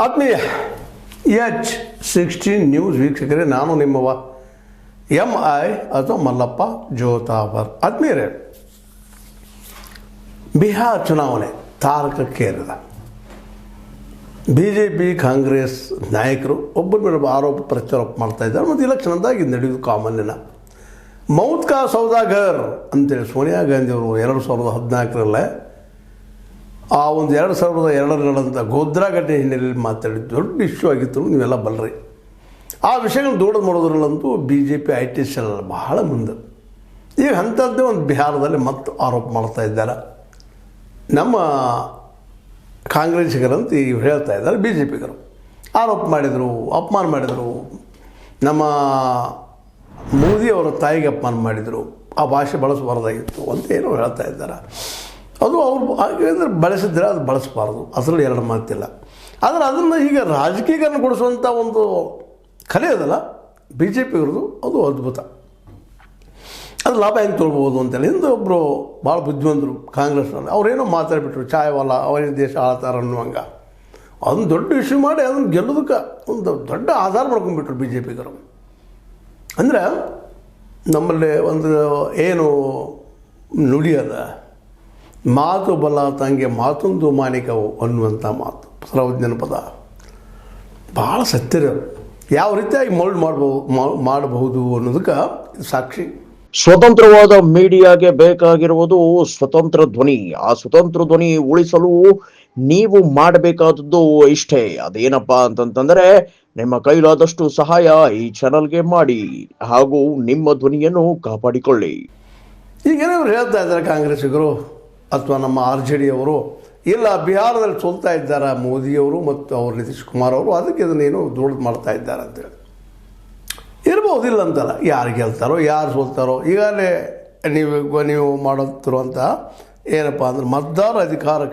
ಆತ್ಮೀಯ H16 news ವೀಕ್ಷಕರೇ, ನಾನು ನಿಮ್ಮವ MI ಅಥವಾ ಮಲ್ಲಪ್ಪ ಜೋತಾವರ್. ಆತ್ಮೀಯರೇ, ಬಿಹಾರ್ ಚುನಾವಣೆ ತಾರಕಕ್ಕೇರಿದ. BJP ಕಾಂಗ್ರೆಸ್ ನಾಯಕರು ಒಬ್ಬರ ಮೇಲೆ ಆರೋಪ ಪ್ರತ್ಯಾರೋಪ ಮಾಡ್ತಾ ಇದ್ದಾರೆ. ಮತ್ತು ಇಲೆಕ್ಷನ್ ಅಂದಾಗ ಇದು ನಡೆಯುವುದು ಕಾಮನ್ನಿನ. ಮೌತ್ ಕಾ ಸೌದಾಗರ್ ಅಂತೇಳಿ ಸೋನಿಯಾ ಗಾಂಧಿಯವರು 2014 ಆ ಒಂದು 2002 ನಡೆದಂಥ ಗೋಧ್ರಾ ಘಟನೆ ಹಿನ್ನೆಲೆಯಲ್ಲಿ ಮಾತಾಡಿದ್ದು ದೊಡ್ಡ ಇಶ್ಯೂ ಆಗಿತ್ತು. ನೀವೆಲ್ಲ ಬಲ್ಲರಿ. ಆ ವಿಷಯಗಳು ದೊಡ್ಡದು ಮಾಡೋದ್ರಲ್ಲಂತೂ BJP IT ಸೆಲ್ ಬಹಳ ಮುಂದೆ. ಈಗ ಅಂಥದ್ದೇ ಒಂದು ಬಿಹಾರದಲ್ಲಿ ಮತ್ತೆ ಆರೋಪ ಮಾಡ್ತಾ ಇದ್ದಾರೆ. ನಮ್ಮ ಕಾಂಗ್ರೆಸ್ಸಿಗರಂತ ಈಗ ಹೇಳ್ತಾ ಇದ್ದಾರೆ, BJPಗರು ಆರೋಪ ಮಾಡಿದರು, ಅಪಮಾನ ಮಾಡಿದರು. ನಮ್ಮ ಮೋದಿಯವರ ತಾಯಿಗೆ ಅಪಮಾನ ಮಾಡಿದರು, ಆ ಭಾಷೆ ಬಳಸಬಾರ್ದಾಗಿತ್ತು ಅಂತ ಏನೋ ಹೇಳ್ತಾ ಇದ್ದಾರೆ. ಅದು ಅವ್ರು ಅಂದರೆ ಬಳಸಿದ್ರೆ ಅದು ಬಳಸಬಾರ್ದು, ಅದರಲ್ಲಿ ಎರಡು ಮಾತಿಲ್ಲ. ಆದರೆ ಅದನ್ನು ಈಗ ರಾಜಕೀಯಕರಣಗೊಳಿಸುವಂಥ ಒಂದು ಕಲೆ ಅದಲ್ಲ BJPಯವ್ರದ್ದು, ಅದು ಅದ್ಭುತ. ಅದು ಲಾಭ ಹೆಂಗೆ ತೊಳ್ಬೋದು ಅಂತೇಳಿ ಹಿಂದೆ ಒಬ್ಬರು ಭಾಳ ಬುದ್ಧಿವಂತರು ಕಾಂಗ್ರೆಸ್ನಲ್ಲಿ ಅವರೇನೋ ಮಾತಾಡಿಬಿಟ್ರು, ಚಾಯವಾಲ ಅವರೇ ದೇಶ ಆಳ್ತಾರ ಅನ್ನುವಂಗೆ. ಅದನ್ನು ದೊಡ್ಡ ಇಶ್ಯೂ ಮಾಡಿ ಅದನ್ನು ಗೆಲ್ಲೋದಕ್ಕೆ ಒಂದು ದೊಡ್ಡ ಆಧಾರ ಮಾಡ್ಕೊಂಡ್ಬಿಟ್ರು BJPಗರು. ಅಂದರೆ ನಮ್ಮಲ್ಲಿ ಒಂದು ಏನು ನುಡಿ ಅದ, ಮಾತು ಬಲ ತಂಗೆ ಮಾತೊಂದು ಮಾಣಿಕವು ಅನ್ನುವಂಥ ಮಾತು, ಸರ್ವಜ್ಞನ ಪದ ಭಾಳ ಸತ್ಯರ. ಯಾವ ರೀತಿಯಾಗಿ ಮೋಲ್ಡ್ ಮಾಡಬಹುದು ಅನ್ನೋದಕ್ಕೆ ಸಾಕ್ಷಿ. ಸ್ವತಂತ್ರವಾದ ಮೀಡಿಯಾಗೆ ಬೇಕಾಗಿರುವುದು ಸ್ವತಂತ್ರ ಧ್ವನಿ. ಆ ಸ್ವತಂತ್ರ ಧ್ವನಿ ಉಳಿಸಲು ನೀವು ಮಾಡಬೇಕಾದದ್ದು ಇಷ್ಟೇ. ಅದೇನಪ್ಪಾ ಅಂತಂತಂದ್ರೆ, ನಿಮ್ಮ ಕೈಲಾದಷ್ಟು ಸಹಾಯ ಈ ಚಾನಲ್ಗೆ ಮಾಡಿ ಹಾಗೂ ನಿಮ್ಮ ಧ್ವನಿಯನ್ನು ಕಾಪಾಡಿಕೊಳ್ಳಿ. ಈಗೇನವರು ಹೇಳ್ತಾ ಇದ್ದಾರೆ ಕಾಂಗ್ರೆಸ್ಸಿಗರು ಅಥವಾ ನಮ್ಮ RJD ಅವರು, ಇಲ್ಲ ಬಿಹಾರದಲ್ಲಿ ಸೋಲ್ತಾ ಇದ್ದಾರೆ ಮೋದಿಯವರು ಮತ್ತು ಅವರು ನಿತೀಶ್ ಕುಮಾರ್ ಅವರು, ಅದಕ್ಕೆ ಇದನ್ನೇನು ದೊಡ್ಡದು ಮಾಡ್ತಾ ಇದ್ದಾರೆ ಅಂತೇಳಿ. ಇರ್ಬೋದಿಲ್ಲ ಅಂತಲ್ಲ, ಯಾರು ಗೆಲ್ತಾರೋ ಯಾರು ಸೋಲ್ತಾರೋ. ಈಗಾಗಲೇ ನೀವು ಮಾಡೋತಿರುವಂಥ ಏನಪ್ಪ ಅಂದ್ರೆ ಮತದಾರ ಅಧಿಕಾರ